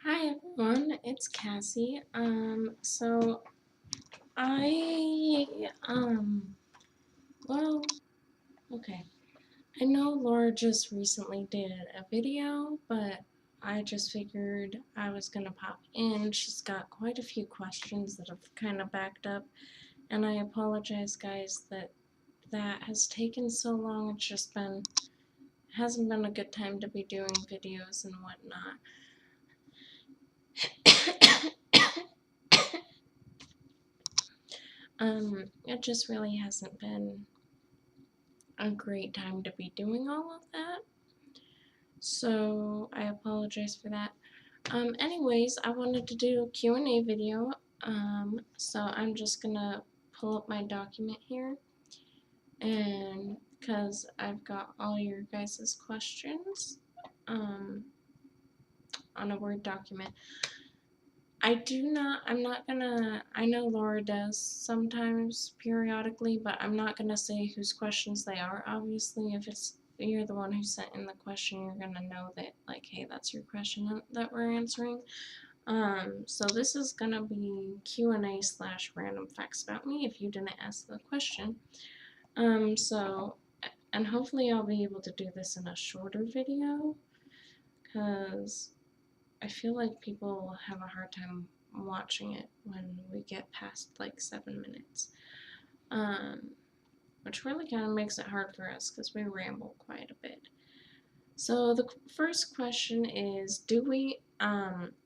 Hi everyone, it's Cassie. So I, well, okay. I know Laura just recently did a video, but I just figured I was gonna pop in. She's got quite a few questions that have kind of backed up, and I apologize, guys, that has taken so long. It's just hasn't been a good time to be doing videos and whatnot. It just really hasn't been a great time to be doing all of that. So I apologize for that. Anyways, I wanted to do a Q&A video. So I'm just gonna pull up my document here, and because I've got all your guys' questions on a Word document. I know Laura does sometimes periodically, but I'm not gonna say whose questions they are. Obviously, if you're the one who sent in the question, you're gonna know that, like, hey, that's your question that we're answering. So this is gonna be Q&A / random facts about me if you didn't ask the question. And hopefully I'll be able to do this in a shorter video, because I feel like people have a hard time watching it when we get past like 7 minutes, which really kind of makes it hard for us because we ramble quite a bit. So the first question is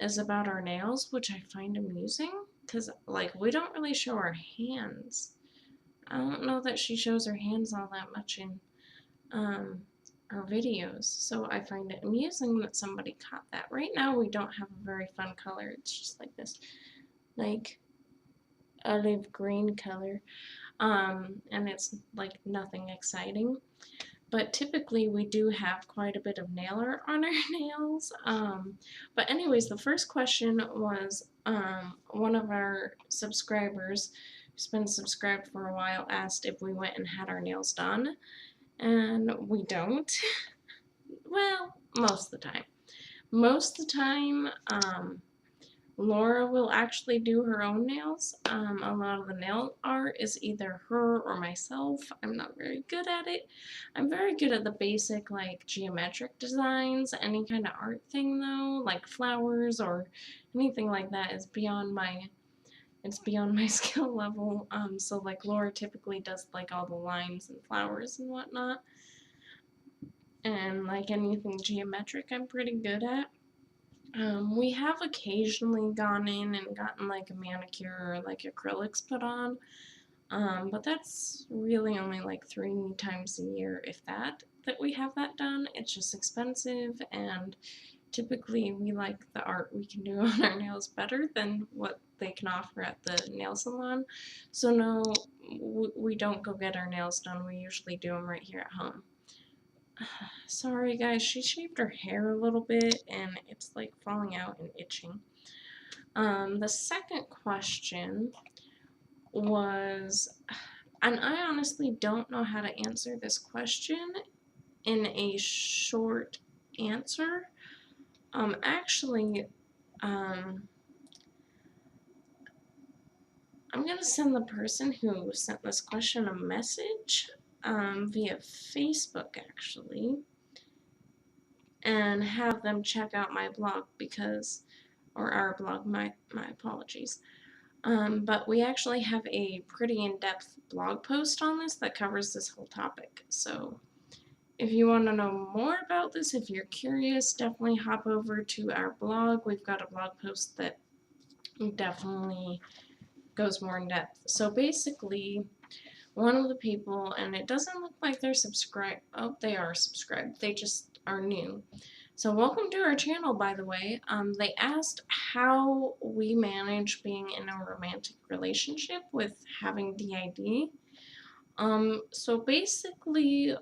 is about our nails, which I find amusing because, like, we don't really show our hands. I don't know that she shows her hands all that much in our videos, so I find it amusing that somebody caught that. Right now we don't have a very fun color. It's just like this, like, olive green color, and it's like nothing exciting. But typically we do have quite a bit of nail art on our nails. But anyways, the first question was one of our subscribers who's been subscribed for a while asked if we went and had our nails done, and we don't. Well, most of the time. Most of the time, Laura will actually do her own nails. A lot of the nail art is either her or myself. I'm not very good at it. I'm very good at the basic, like, geometric designs. Any kind of art thing, though, like flowers or anything like that, is beyond my skill level. So like Laura typically does like all the lines and flowers and whatnot. And like anything geometric, I'm pretty good at. We have occasionally gone in and gotten like a manicure or like acrylics put on, but that's really only like 3 times a year, if that we have that done. It's just expensive, and typically we like the art we can do on our nails better than what they can offer at the nail salon. So no, we don't go get our nails done. We usually do them right here at home. Sorry guys, she shaved her hair a little bit and it's like falling out and itching. The second question was, and I honestly don't know how to answer this question in a short answer. Actually, I'm gonna send the person who sent this question a message via Facebook, actually, and have them check out my blog, or our blog, my apologies. But we actually have a pretty in-depth blog post on this that covers this whole topic. So if you want to know more about this, if you're curious, definitely hop over to our blog. We've got a blog post that definitely goes more in depth. So basically, one of the people, and it doesn't look like they're subscribed. Oh, they are subscribed. They just are new. So welcome to our channel, by the way. They asked how we manage being in a romantic relationship with having D.I.D. So basically,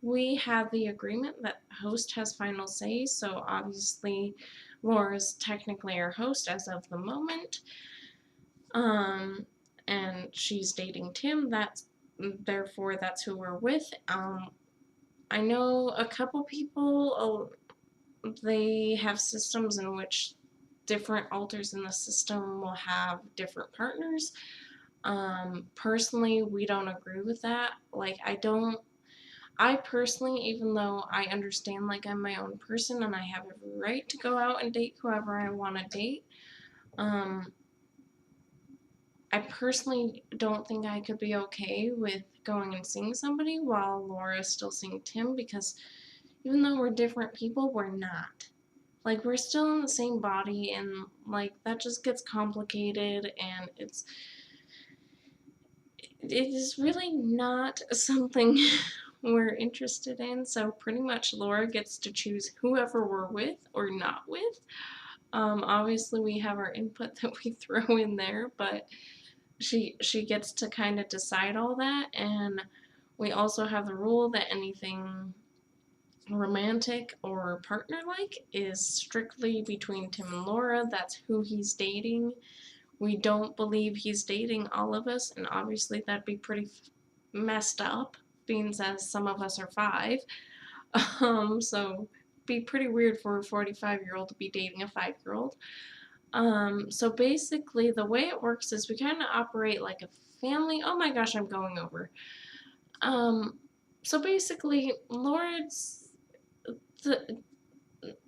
we have the agreement that host has final say, so obviously Laura's technically our host as of the moment. And she's dating Tim, therefore that's who we're with. I know a couple people, they have systems in which different alters in the system will have different partners. Personally, we don't agree with that. Like, I personally, even though I understand, like, I'm my own person and I have every right to go out and date whoever I want to date, um, I personally don't think I could be okay with going and seeing somebody while Laura's still seeing Tim, because even though we're different people, we're not. Like, we're still in the same body, and, like, that just gets complicated, and it is really not something we're interested in. So pretty much Laura gets to choose whoever we're with or not with. Obviously we have our input that we throw in there, but she gets to kind of decide all that. And we also have the rule that anything romantic or partner-like is strictly between Tim and Laura. That's who he's dating. We don't believe he's dating all of us, and obviously that'd be pretty messed up, being as some of us are 5. So be pretty weird for a 45-year-old to be dating a 5-year-old. So basically the way it works is we kind of operate like a family. Oh my gosh, I'm going over. So basically Lawrence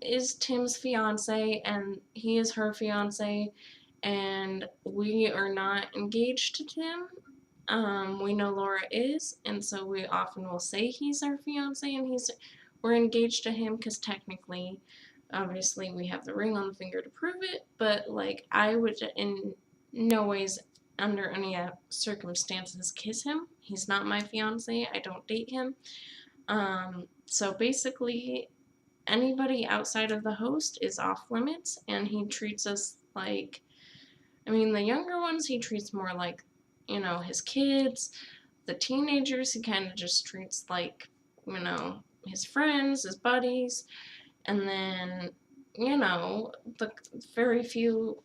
is Tim's fiance and he is her fiance, and we are not engaged to Tim. We know Laura is, and so we often will say he's our fiance and we're engaged to him, because technically, obviously, we have the ring on the finger to prove it. But like, I would in no ways, under any circumstances, kiss him. He's not my fiance. I don't date him. So basically, anybody outside of the host is off limits, and he treats us like, I mean, the younger ones he treats more like, his kids. The teenagers he kind of just treats like, his friends, his buddies. And then, the very few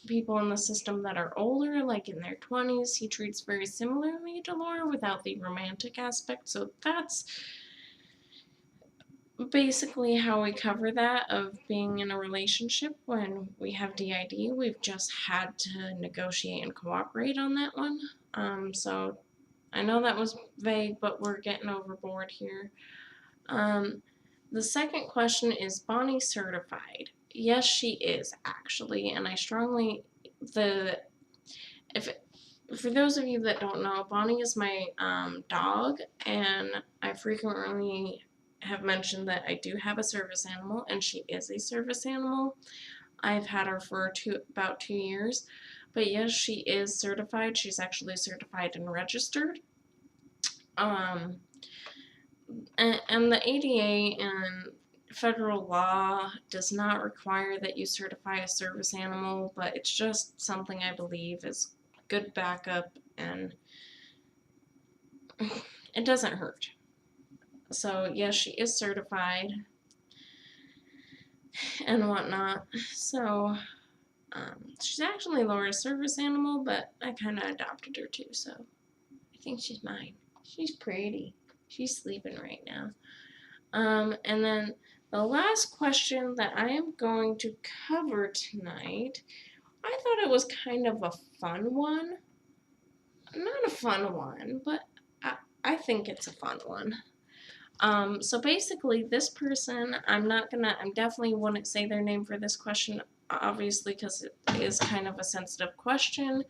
people in the system that are older, like in their 20s, he treats very similarly to Laura without the romantic aspect. So that's basically how we cover that of being in a relationship when we have D.I.D. We've just had to negotiate and cooperate on that one. So I know that was vague, but we're getting overboard here. The second question, is Bonnie certified? Yes, she is, actually, and I strongly, if for those of you that don't know, Bonnie is my dog, and I frequently have mentioned that I do have a service animal, and she is a service animal. I've had her for about 2 years, but yes, she is certified. She's actually certified and registered. And the ADA and federal law does not require that you certify a service animal, but it's just something I believe is good backup, and it doesn't hurt. So yes, she is certified and whatnot. So she's actually Laura's service animal, but I kind of adopted her too, so I think she's mine. She's pretty. She's sleeping right now. And then the last question that I am going to cover tonight, I thought it was kind of a fun one. Not a fun one, but I think it's a fun one. So basically, this person, I definitely wouldn't say their name for this question, obviously, because it is kind of a sensitive question.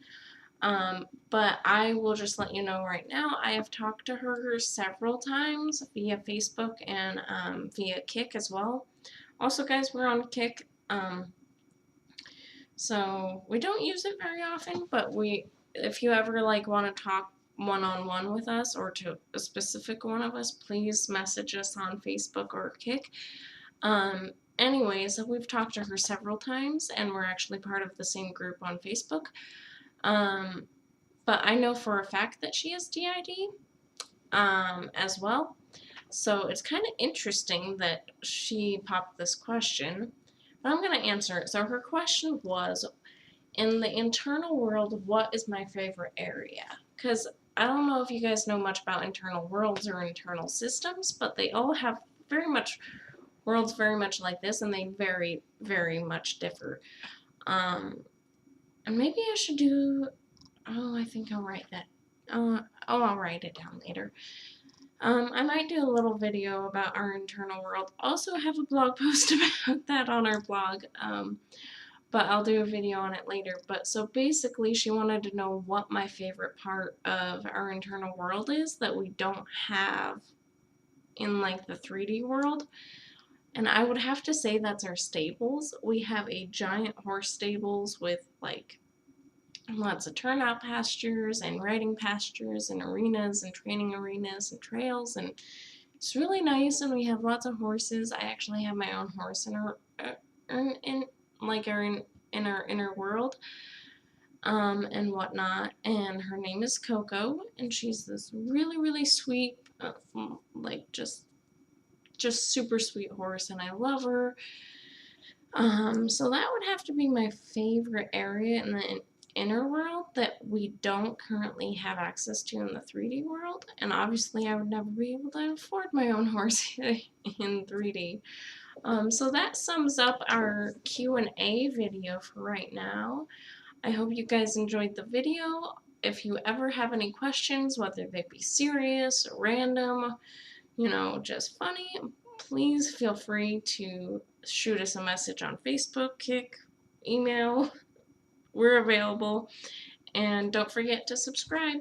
But I will just let you know right now, I have talked to her several times via Facebook and via Kick as well. Also, guys, we're on Kick. So we don't use it very often, but if you ever want to talk one-on-one with us, or to a specific one of us, please message us on Facebook or Kick. Anyways, we've talked to her several times, and we're actually part of the same group on Facebook. But I know for a fact that she is D.I.D. As well. So it's kind of interesting that she popped this question, but I'm going to answer it. So her question was, in the internal world, what is my favorite area? Because I don't know if you guys know much about internal worlds or internal systems, but they all have very much worlds very much like this, and they very, very much differ. And maybe I should do, oh, I think I'll write that. I'll write it down later. I might do a little video about our internal world. Also have a blog post about that on our blog. But I'll do a video on it later. But so basically, she wanted to know what my favorite part of our internal world is that we don't have in like the 3D world. And I would have to say that's our stables. We have a giant horse stables with like lots of turnout pastures and riding pastures and arenas and training arenas and trails, and it's really nice. And we have lots of horses. I actually have my own horse in our in our inner world, and whatnot. And her name is Coco, and she's this really, really sweet, like just super sweet horse, and I love her. So that would have to be my favorite area in the inner world that we don't currently have access to in the 3D world. And obviously I would never be able to afford my own horse in 3D. So that sums up our Q&A video for right now. I hope you guys enjoyed the video. If you ever have any questions, whether they be serious or random, you know, just funny, please feel free to shoot us a message on Facebook, Kik, email. We're available. And don't forget to subscribe.